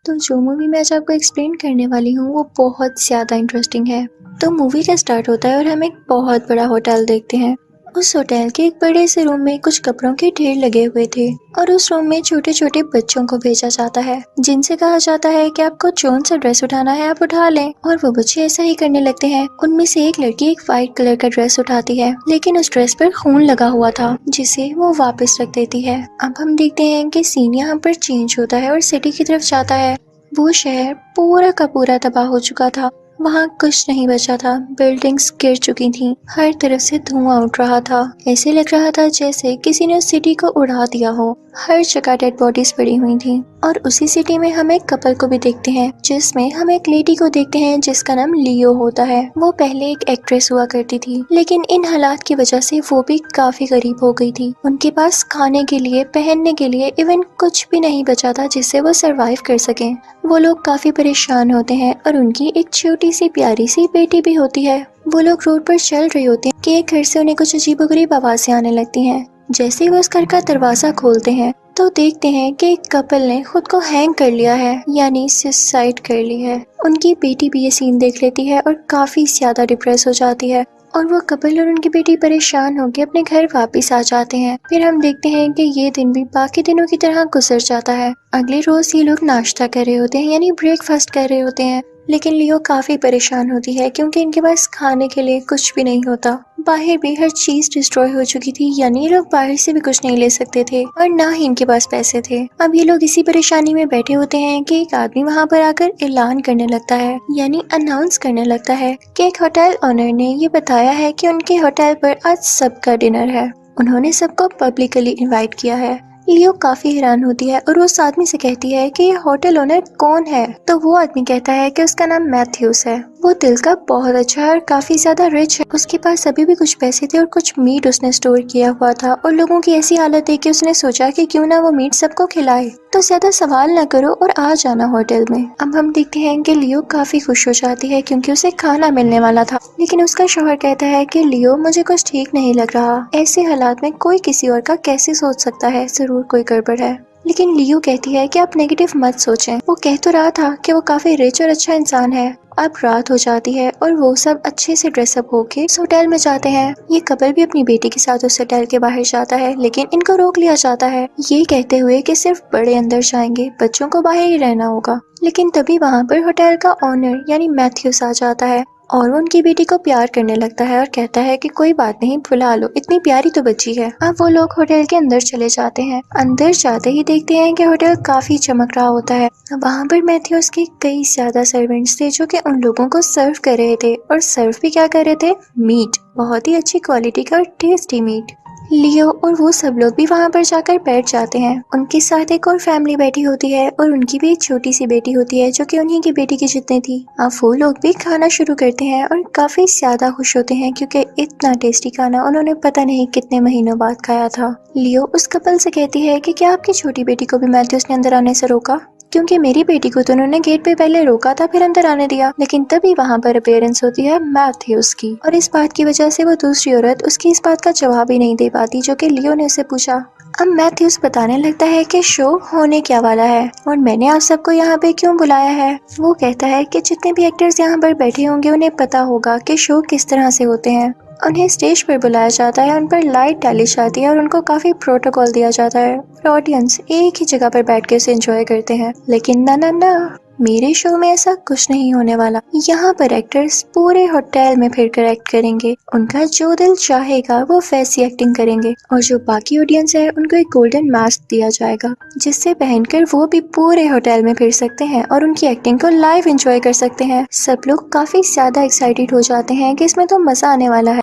तो जो मूवी मैं आज आपको एक्सप्लेन करने वाली हूँ वो बहुत ज़्यादा इंटरेस्टिंग है। तो मूवी का स्टार्ट होता है और हम एक बहुत बड़ा होटल देखते हैं। उस होटल के एक बड़े से रूम में कुछ कपड़ों के ढेर लगे हुए थे और उस रूम में छोटे छोटे बच्चों को भेजा जाता है, जिनसे कहा जाता है कि आपको कौन सा ड्रेस उठाना है आप उठा लें। और वो बच्चे ऐसा ही करने लगते हैं। उनमें से एक लड़की एक वाइट कलर का ड्रेस उठाती है, लेकिन उस ड्रेस पर खून लगा हुआ था जिसे वो वापस रख देती है। अब हम देखते हैं कि सीन यहाँ पर चेंज होता है और सिटी की तरफ जाता है। वो शहर पूरा का पूरा तबाह हो चुका था। वहाँ कुछ नहीं बचा था। बिल्डिंग्स गिर चुकी थीं। हर तरफ से धुआं उठ रहा था। ऐसे लग रहा था जैसे किसी ने उस सिटी को उड़ा दिया हो। हर जगह डेड बॉडीज पड़ी हुई थीं। और उसी सिटी में हम एक कपल को भी देखते हैं, जिसमें हम एक लेडी को देखते हैं जिसका नाम लियो होता है। वो पहले एक एक्ट्रेस हुआ करती थी, लेकिन इन हालात की वजह से वो भी काफी गरीब हो गई थी। उनके पास खाने के लिए, पहनने के लिए इवन कुछ भी नहीं बचा था जिससे वो सरवाइव कर सके। वो लोग काफी परेशान होते हैं और उनकी एक छोटी सी प्यारी सी बेटी भी होती है। वो लोग रोड पर चल रहे होते हैं कि एक घर से उन्हें कुछ अजीबोगरीब आवाजें आने लगती हैं। जैसे ही वो उस घर का दरवाजा खोलते हैं तो देखते हैं कि एक कपल ने खुद को हैंग कर लिया है, यानी सुसाइड कर ली है। उनकी बेटी भी ये सीन देख लेती है और काफी ज्यादा डिप्रेस हो जाती है। और वो कपल और उनकी बेटी परेशान होकर अपने घर वापस आ जाते हैं। फिर हम देखते हैं कि ये दिन भी बाकी दिनों की तरह गुजर जाता है। अगले रोज ये लोग नाश्ता कर रहे होते हैं, यानी ब्रेकफास्ट कर रहे होते हैं। लेकिन लियो काफी परेशान होती है क्योंकि इनके पास खाने के लिए कुछ भी नहीं होता। बाहर भी हर चीज डिस्ट्रॉय हो चुकी थी, यानी ये लोग बाहर से भी कुछ नहीं ले सकते थे और ना ही इनके पास पैसे थे। अब ये लोग इसी परेशानी में बैठे होते हैं कि एक आदमी वहाँ पर आकर ऐलान करने लगता है, यानी अनाउंस करने लगता है कि एक होटल ओनर ने ये बताया है कि उनके होटल पर आज सबका डिनर है। उन्होंने सबको पब्लिकली इनवाइट किया है। लियो काफी हैरान होती है और वो उस आदमी से कहती है कि ये होटल ओनर कौन है। तो वो आदमी कहता है कि उसका नाम मैथ्यूस है। वो दिल का बहुत अच्छा है और काफी ज्यादा रिच है। उसके पास अभी भी कुछ पैसे थे और कुछ मीट उसने स्टोर किया हुआ था और लोगों की ऐसी हालत देख के उसने सोचा कि क्यों ना वो मीट सबको खिलाए। तो ज्यादा सवाल न करो और आ जाना होटल में। अब हम देखते हैं कि लियो काफी खुश हो जाती है क्योंकि उसे खाना मिलने वाला था, लेकिन उसका शौहर कहता है कि लियो मुझे कुछ ठीक नहीं लग रहा। ऐसे हालात में कोई किसी और का कैसे सोच सकता है, जरूर कोई गड़बड़ है। लेकिन लियो कहती है कि आप नेगेटिव मत सोचें। वो कह तो रहा था कि वो काफी रिच और अच्छा इंसान है। अब रात हो जाती है और वो सब अच्छे से ड्रेसअप होके उस होटल में जाते हैं। ये कपल भी अपनी बेटी के साथ उस होटल के बाहर जाता है, लेकिन इनको रोक लिया जाता है, ये कहते हुए कि सिर्फ बड़े अंदर जाएंगे, बच्चों को बाहर ही रहना होगा। लेकिन तभी वहाँ पर होटल का ओनर यानी मैथ्यूस आ जाता है और वो उनकी बेटी को प्यार करने लगता है और कहता है कि कोई बात नहीं, बुला लो, इतनी प्यारी तो बच्ची है। अब वो लोग होटल के अंदर चले जाते हैं। अंदर जाते ही देखते हैं कि होटल काफी चमक रहा होता है। वहाँ पर मैथ्यूस के कई ज्यादा सर्वेंट्स थे जो कि उन लोगों को सर्व कर रहे थे, और सर्व भी क्या कर रहे थे, मीट, बहुत ही अच्छी क्वालिटी का और टेस्टी मीट। लियो और वो सब लोग भी वहाँ पर जाकर बैठ जाते हैं। उनके साथ एक और फैमिली बैठी होती है और उनकी भी एक छोटी सी बेटी होती है जो कि उन्हीं की बेटी की जितनी थी। अब वो लोग भी खाना शुरू करते हैं और काफी ज्यादा खुश होते हैं क्योंकि इतना टेस्टी खाना उन्होंने पता नहीं कितने महीनों बाद खाया था। लियो उस कपल से कहती है कि क्या आपकी छोटी बेटी को भी मैथ्यूस ने अंदर आने से रोका, क्योंकि मेरी बेटी को तो उन्होंने गेट पे पहले रोका था फिर अंदर आने दिया। लेकिन तभी वहाँ पर अपीयरेंस होती है मैथ्यूस की, और इस बात की वजह से वो दूसरी औरत उसकी इस बात का जवाब ही नहीं दे पाती जो कि लियो ने उसे पूछा। अब मैथ्यूस बताने लगता है कि शो होने क्या वाला है और मैंने आप सबको यहाँ पे क्यों बुलाया है। वो कहता है कि जितने भी एक्टर्स यहाँ पर बैठे होंगे उन्हें पता होगा कि शो किस तरह से होते हैं। उन्हें स्टेज पर बुलाया जाता है, उन पर लाइट डाली जाती है और उनको काफी प्रोटोकॉल दिया जाता है और ऑडियंस एक ही जगह पर बैठ के उसे एंजॉय करते हैं। लेकिन ना ना ना, मेरे शो में ऐसा कुछ नहीं होने वाला। यहाँ पर एक्टर्स पूरे होटल में फिरकर एक्ट करेंगे, उनका जो दिल चाहेगा वो वैसी एक्टिंग करेंगे, और जो बाकी ऑडियंस है उनको एक गोल्डन मास्क दिया जाएगा जिससे पहनकर वो भी पूरे होटल में फिर सकते हैं और उनकी एक्टिंग को लाइव एंजॉय कर सकते हैं। सब लोग काफी ज्यादा एक्साइटेड हो जाते हैं कि इसमें तो मजा आने वाला है।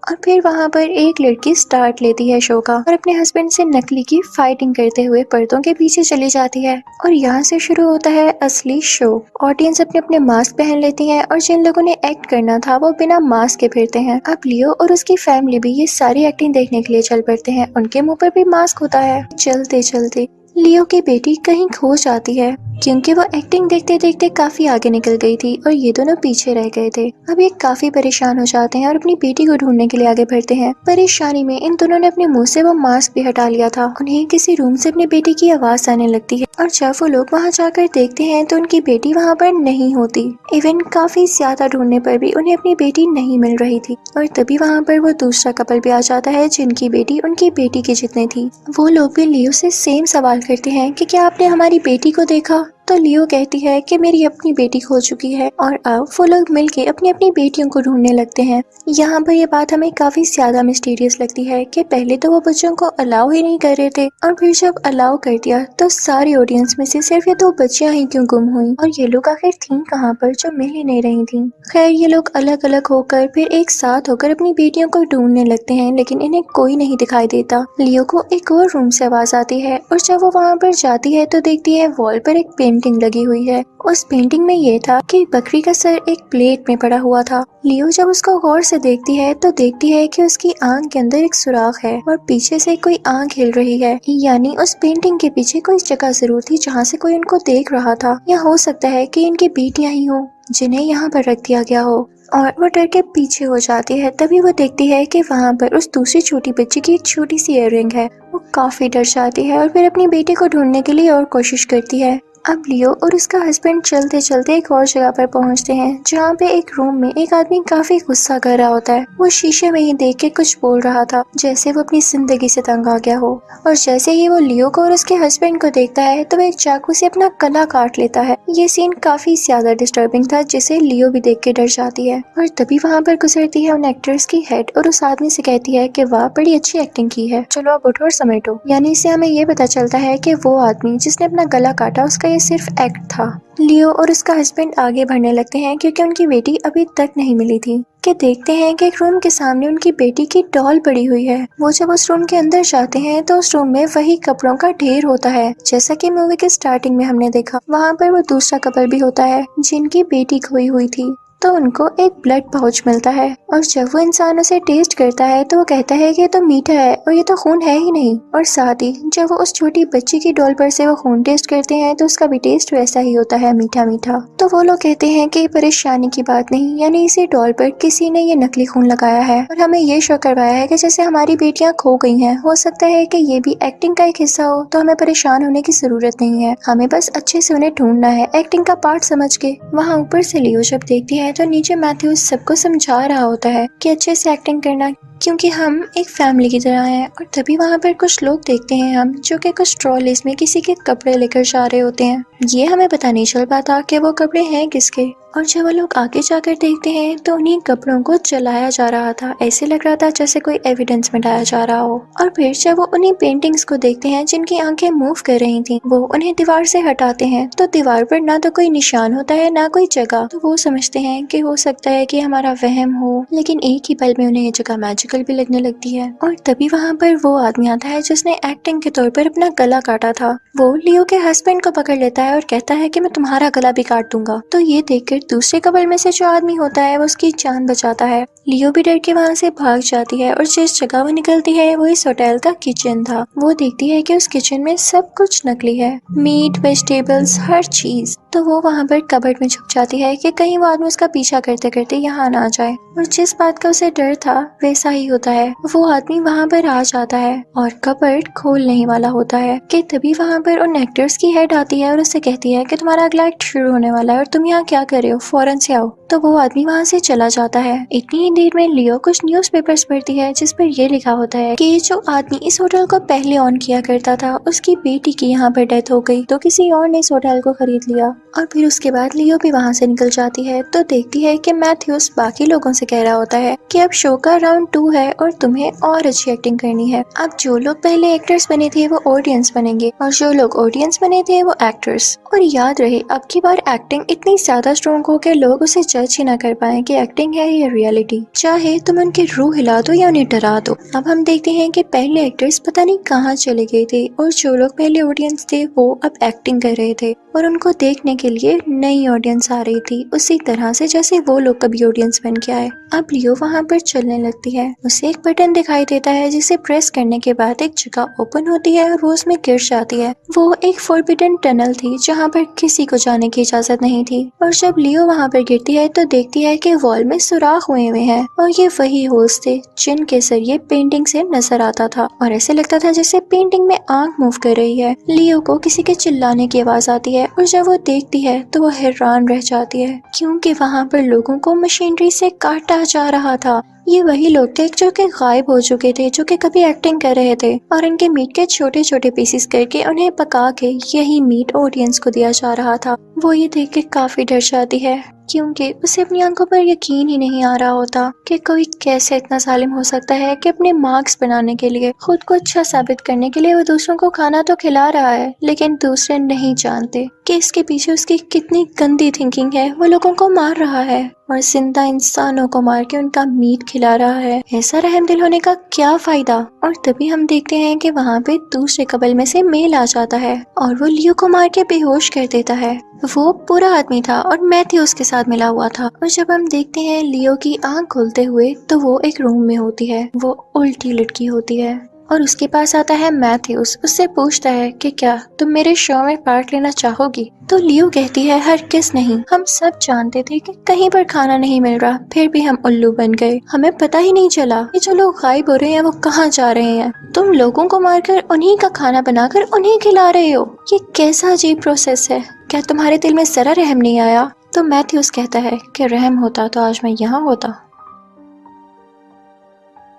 और फिर वहाँ पर एक लड़की स्टार्ट लेती है शो का और अपने हस्बैंड से नकली की फाइटिंग करते हुए पर्दों के पीछे चली जाती है, और यहाँ से शुरू होता है असली शो। ऑडियंस अपने अपने मास्क पहन लेती है और जिन लोगों ने एक्ट करना था वो बिना मास्क के फिरते हैं। अब लियो और उसकी फैमिली भी ये सारी एक्टिंग देखने के लिए चल पड़ते हैं। उनके मुंह पर भी मास्क होता है। चलते चलते लियो की बेटी कहीं खो जाती है। क्योंकि वो एक्टिंग देखते देखते काफी आगे निकल गई थी और ये दोनों पीछे रह गए थे। अब ये काफी परेशान हो जाते हैं और अपनी बेटी को ढूंढने के लिए आगे बढ़ते हैं। परेशानी में इन दोनों ने अपने मुंह से वो मास्क भी हटा लिया था। उन्हें किसी रूम से अपनी बेटी की आवाज आने लगती है और जब वो लोग वहाँ जाकर देखते हैं तो उनकी बेटी वहाँ पर नहीं होती। इवन काफी ज्यादा ढूंढने पर भी उन्हें अपनी बेटी नहीं मिल रही थी और तभी वहाँ पर वो दूसरा कपल भी आ जाता है जिनकी बेटी उनकी बेटी की जितनी थी। वो लोग भी लियो से सेम सवाल करते हैं कि क्या आपने हमारी बेटी को देखा? तो लियो कहती है कि मेरी अपनी बेटी खो चुकी है और अब वो लोग मिलके अपनी अपनी बेटियों को ढूंढने लगते हैं। यहाँ पर ये बात हमें काफी ज्यादा मिस्टीरियस लगती है कि पहले तो वो बच्चों को अलाउ ही नहीं कर रहे थे और फिर जब अलाउ कर दिया तो सारी ऑडियंस में से सिर्फ ये 2 बच्चियां ही क्यों गुम हुई और ये लोग आखिर थी कहाँ पर जो मिल ही नहीं रही थी। खैर ये लोग अलग अलग होकर फिर एक साथ होकर अपनी बेटियों को ढूंढने लगते हैं लेकिन इन्हें कोई नहीं दिखाई देता। लियो को एक और रूम से आवाज आती है और जब वो वहाँ पर जाती है तो देखती है वॉल पर एक पेंटिंग लगी हुई है। उस पेंटिंग में ये था कि बकरी का सर एक प्लेट में पड़ा हुआ था। लियो जब उसको गौर से देखती है तो देखती है कि उसकी आंख के अंदर एक सुराख है और पीछे से कोई आंख हिल रही है, यानी उस पेंटिंग के पीछे कोई जगह जरूर थी जहाँ से कोई उनको देख रहा था। या हो सकता है कि इनकी बेटियां ही हो जिन्हें यहाँ पर रख दिया गया हो। और वो डर के पीछे हो जाती है। तभी वो देखती है कि वहाँ पर उस दूसरी छोटी बच्ची की एक छोटी सी इयररिंग है। वो काफी डर जाती है और फिर अपनी बेटी को ढूंढने के लिए और कोशिश करती है। अब लियो और उसका हस्बैंड चलते चलते एक और जगह पर पहुंचते हैं जहाँ पे एक रूम में एक आदमी काफी गुस्सा कर रहा होता है। वो शीशे में ही देख के कुछ बोल रहा था जैसे वो अपनी जिंदगी से तंग आ गया हो। और जैसे ही वो लियो को और उसके हस्बैंड को देखता है तो वो एक चाकू से अपना गला काट लेता है। ये सीन काफी ज्यादा डिस्टर्बिंग था जिसे लियो भी देख के डर जाती है। और तभी वहाँ पर गुजरती है उन एक्टर्स की हेड और उस आदमी से कहती है कि वाह बड़ी अच्छी एक्टिंग की है, चलो अब उठो और समेटो। यानी इससे हमें ये पता चलता है कि वो आदमी जिसने अपना गला काटा उसका सिर्फ एक्ट था। लियो और उसका हस्बैंड आगे बढ़ने लगते हैं क्योंकि उनकी बेटी अभी तक नहीं मिली थी। कि देखते हैं कि एक रूम के सामने उनकी बेटी की डॉल पड़ी हुई है। वो जब उस रूम के अंदर जाते हैं तो उस रूम में वही कपड़ों का ढेर होता है जैसा कि मूवी के स्टार्टिंग में हमने देखा। वहाँ पर वो दूसरा कपल भी होता है जिनकी बेटी खोई हुई थी। तो उनको एक ब्लड पाउच मिलता है और जब वो इंसान उसे टेस्ट करता है तो वो कहता है कि ये तो मीठा है और ये तो खून है ही नहीं। और साथ ही जब वो उस छोटी बच्ची की डॉल पर से वो खून टेस्ट करते हैं तो उसका भी टेस्ट वैसा ही होता है, मीठा मीठा। तो वो लोग कहते हैं कि परेशानी की बात नहीं, यानी इसी डॉल पर किसी ने ये नकली खून लगाया है और हमें ये शो करवाया है कि जैसे हमारी बेटियां खो गई हैं। हो सकता है कि ये भी एक्टिंग का एक हिस्सा हो, तो हमें परेशान होने की जरूरत नहीं है, हमें बस अच्छे से उन्हें ढूंढना है एक्टिंग का पार्ट समझ के। वहाँ ऊपर से लियो जब देखती है तो नीचे मैथ्यूज सबको समझा रहा होता है कि अच्छे से एक्टिंग करना क्योंकि हम एक फैमिली की तरह हैं। और तभी वहाँ पर कुछ लोग देखते हैं हम जो कि कुछ ट्रॉलीज में किसी के कपड़े लेकर जा रहे होते हैं। ये हमें पता नहीं चल पाता कि वो कपड़े हैं किसके। और जब वो लोग आगे जाकर देखते हैं तो उन्हीं कपड़ों को जलाया जा रहा था। ऐसे लग रहा था जैसे कोई एविडेंस मिटाया जा रहा हो। और फिर जब वो उन्हीं पेंटिंग्स को देखते हैं जिनकी आंखें मूव कर रही थी, वो उन्हें दीवार से हटाते हैं तो दीवार पर ना तो कोई निशान होता है ना कोई जगह। तो वो समझते हैं कि हो सकता है कि हमारा वहम हो, लेकिन एक ही पल में उन्हें ये जगह मैजिकल भी लगने लगती है। और तभी वहाँ पर वो आदमी आता है जिसने एक्टिंग के तौर पर अपना गला काटा था। वो लियो के हस्बैंड को पकड़ लेता है और कहता है कि मैं तुम्हारा गला भी काट दूंगा। तो ये देखकर दूसरे कपल में से जो आदमी होता है वो उसकी जान बचाता है। लियो भी डर के वहाँ से भाग जाती है और जिस जगह वो निकलती है वो इस होटल का किचन था। वो देखती है कि उस किचन में सब कुछ नकली है, मीट, वेजिटेबल्स, हर चीज। तो वो वहाँ पर कबर्ड में छुप जाती है कि कहीं वो आदमी उसका पीछा करते करते यहाँ ना आ जाए। और जिस बात का उसे डर था वैसा ही होता है। वो आदमी वहाँ पर आ जाता है और कबर्ड खोलने ही वाला होता है कि तभी वहाँ पर उन एक्टर्स की हेड आती है और उससे कहती है कि तुम्हारा अगला एक्ट शुरू होने वाला है और तुम यहाँ क्या कर रहे हो, फौरन से आओ। तो वो आदमी वहाँ से चला जाता है। इतनी ही देर में लियो कुछ न्यूज़पेपर्स पढ़ती है जिस पर ये लिखा होता है कि जो आदमी इस होटल को पहले ऑन किया करता था उसकी बेटी की यहाँ पर डेथ हो गई, तो किसी और ने इस होटल को खरीद लिया। और फिर उसके बाद लियो भी वहाँ से निकल जाती है तो देखती है कि मैथ्यूस बाकी लोगों से कह रहा होता है कि अब शो का राउंड 2 है और तुम्हें और अच्छी एक्टिंग करनी है। अब जो लोग पहले एक्टर्स बने थे वो ऑडियंस बनेंगे और जो लोग ऑडियंस बने थे वो एक्टर्स। और याद रहे अब की बार एक्टिंग इतनी ज्यादा स्ट्रॉन्ग हो कि लोग उसे जज ही ना कर पाए कि एक्टिंग है या रियलिटी। चाहे तुम उनकी रूह हिला दो या उन्हें डरा दो। अब हम देखते हैं कि पहले एक्टर्स पता नहीं कहाँ चले गए थे और जो लोग पहले ऑडियंस थे वो अब एक्टिंग कर रहे थे और उनको देखने के लिए नई ऑडियंस आ रही थी, उसी तरह से जैसे वो लोग कभी ऑडियंस बन के आए। अब लियो वहाँ पर चलने लगती है। उसे एक बटन दिखाई देता है जिसे प्रेस करने के बाद एक जगह ओपन होती है और वो उसमें गिर जाती है। वो एक फॉरबिडन टनल थी जहाँ पर किसी को जाने की इजाजत नहीं थी। और जब लियो वहाँ पर गिरती है तो देखती है कि वॉल में सुराख हुए हैं और ये वही होल्स थे जिनके जरिए पेंटिंग से नजर आता था और ऐसे लगता था जैसे पेंटिंग में आंख मूव कर रही है। लियो को किसी के चिल्लाने की आवाज आती है और जब वो देखती है तो वो हैरान रह जाती है क्योंकि वहाँ पर लोगों को मशीनरी से काटा जा रहा था। ये वही लोग थे जो कि गायब हो चुके थे, जो कि कभी एक्टिंग कर रहे थे और इनके मीट के छोटे छोटे पीसेस करके उन्हें पका के यही मीट ऑडियंस को दिया जा रहा था। वो ये देख के काफी डर जाती है क्योंकि उसे अपनी आंखों पर यकीन ही नहीं आ रहा होता कि कोई कैसे इतना जालिम हो सकता है कि अपने मार्क्स बनाने के लिए, खुद को अच्छा साबित करने के लिए वो दूसरों को खाना तो खिला रहा है लेकिन दूसरे नहीं जानते कि इसके पीछे उसकी कितनी गंदी थिंकिंग है। वो लोगों को मार रहा है और जिंदा इंसानों को मार के उनका मीट खिला रहा है। ऐसा रहमदिल होने का क्या फायदा। और तभी हम देखते हैं कि वहाँ पे दूसरे कपल में से मेल आ जाता है और वो लियो को मार के बेहोश कर देता है। वो पूरा आदमी था और मैथ्यू उसके साथ मिला हुआ था। और जब हम देखते हैं लियो की आंख खुलते हुए तो वो एक रूम में होती है। वो उल्टी लटकी होती है और उसके पास आता है मैथ्यूस। उससे पूछता है कि क्या तुम मेरे शो में पार्ट लेना चाहोगी। तो लियो कहती है हरगिज़ नहीं। हम सब जानते थे कि कहीं पर खाना नहीं मिल रहा, फिर भी हम उल्लू बन गए। हमें पता ही नहीं चला कि जो लोग गायब हो रहे हैं वो कहाँ जा रहे हैं। तुम लोगों को मारकर उन्हीं का खाना बनाकर उन्हें खिला रहे हो। ये कैसा अजीब प्रोसेस है। क्या तुम्हारे दिल में जरा रहम नहीं आया। तो मैथ्यूस कहता है कि रहम होता तो आज मैं यहाँ होता।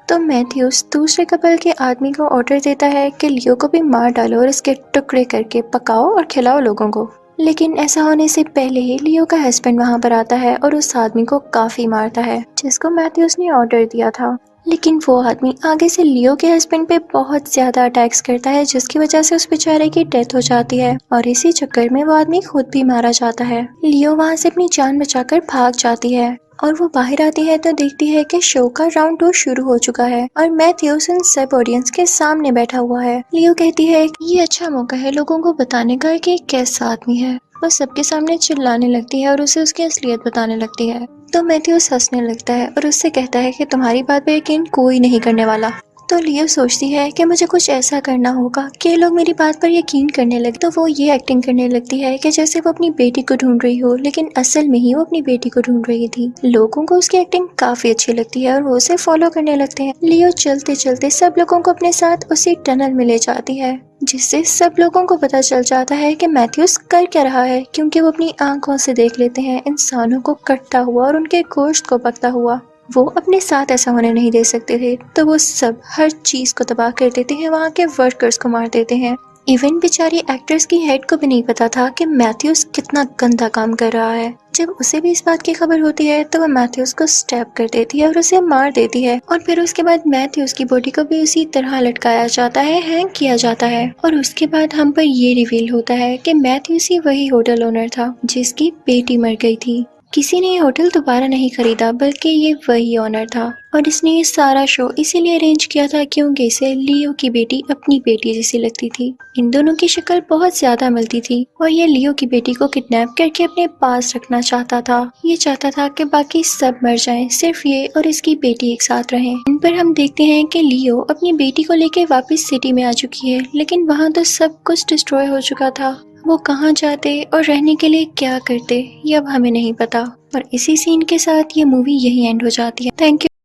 तो मैथ्यूस दूसरे कपल के आदमी को ऑर्डर देता है कि लियो को भी मार डालो और इसके टुकड़े करके पकाओ और खिलाओ लोगों को। लेकिन ऐसा होने से पहले ही लियो का हस्बैंड वहाँ पर आता है और उस आदमी को काफी मारता है जिसको मैथ्यूस ने ऑर्डर दिया था। लेकिन वो आदमी आगे से लियो के हस्बैंड पे बहुत ज्यादा अटैक्स करता है जिसकी वजह से उस बेचारे की डेथ हो जाती है और इसी चक्कर में वो आदमी खुद भी मारा जाता है। लियो वहाँ से अपनी जान बचाकर भाग जाती है और वो बाहर आती है तो देखती है कि शो का राउंड 2 शुरू हो चुका है और मैथ्यूस उन सब ऑडियंस के सामने बैठा हुआ है। लियो कहती है कि ये अच्छा मौका है लोगों को बताने का कि कैसा आदमी है। वो सबके सामने चिल्लाने लगती है और उसे उसकी असलियत बताने लगती है। तो मैथ्यूस हंसने लगता है और उससे कहता है कि तुम्हारी बात पे यकीन कोई नहीं करने वाला। तो लियो सोचती है कि मुझे कुछ ऐसा करना होगा कि लोग मेरी बात पर यकीन करने लगे। तो वो ये एक्टिंग करने लगती है कि जैसे वो अपनी बेटी को ढूंढ रही हो, लेकिन असल में ही वो अपनी बेटी को ढूंढ रही थी। लोगों को उसकी एक्टिंग काफी अच्छी लगती है और वो उसे फॉलो करने लगते हैं। लियो चलते चलते सब लोगों को अपने साथ उसी टनल में ले जाती है जिससे सब लोगों को पता चल जाता है कि मैथ्यूस कर क्या रहा है क्योंकि वो अपनी आंखों से देख लेते हैं इंसानों को कटता हुआ और उनके गोश्त को पकता हुआ। वो अपने साथ ऐसा होने नहीं दे सकते थे तो वो सब हर चीज को तबाह कर देते हैं, वहाँ के वर्कर्स को मार देते हैं। इवन बेचारी एक्ट्रेस की हेड को भी नहीं पता था कि मैथ्यूस कितना गंदा काम कर रहा है। जब उसे भी इस बात की खबर होती है तो वह मैथ्यूस को स्टैब कर देती है और उसे मार देती है और फिर उसके बाद मैथ्यूस की बॉडी को भी उसी तरह लटकाया जाता है, हैंग किया जाता है। और उसके बाद हम पर ये रिवील होता है कि मैथ्यूस ही वही होटल ओनर था जिसकी बेटी मर गई थी। किसी ने ये होटल दोबारा नहीं खरीदा बल्कि ये वही ओनर था और इसने ये सारा शो इसीलिए अरेंज किया था क्योंकि इसे लियो की बेटी अपनी बेटी जैसी लगती थी। इन दोनों की शक्ल बहुत ज्यादा मिलती थी और ये लियो की बेटी को किडनैप करके अपने पास रखना चाहता था। ये चाहता था कि बाकी सब मर जाएं, सिर्फ ये और इसकी बेटी एक साथ रहें। इन पर हम देखते हैं कि लियो अपनी बेटी को लेके वापस सिटी में आ चुकी है लेकिन वहाँ तो सब कुछ डिस्ट्रॉय हो चुका था। वो कहाँ जाते और रहने के लिए क्या करते ये अब हमें नहीं पता। और इसी सीन के साथ ये मूवी यही एंड हो जाती है। Thank you.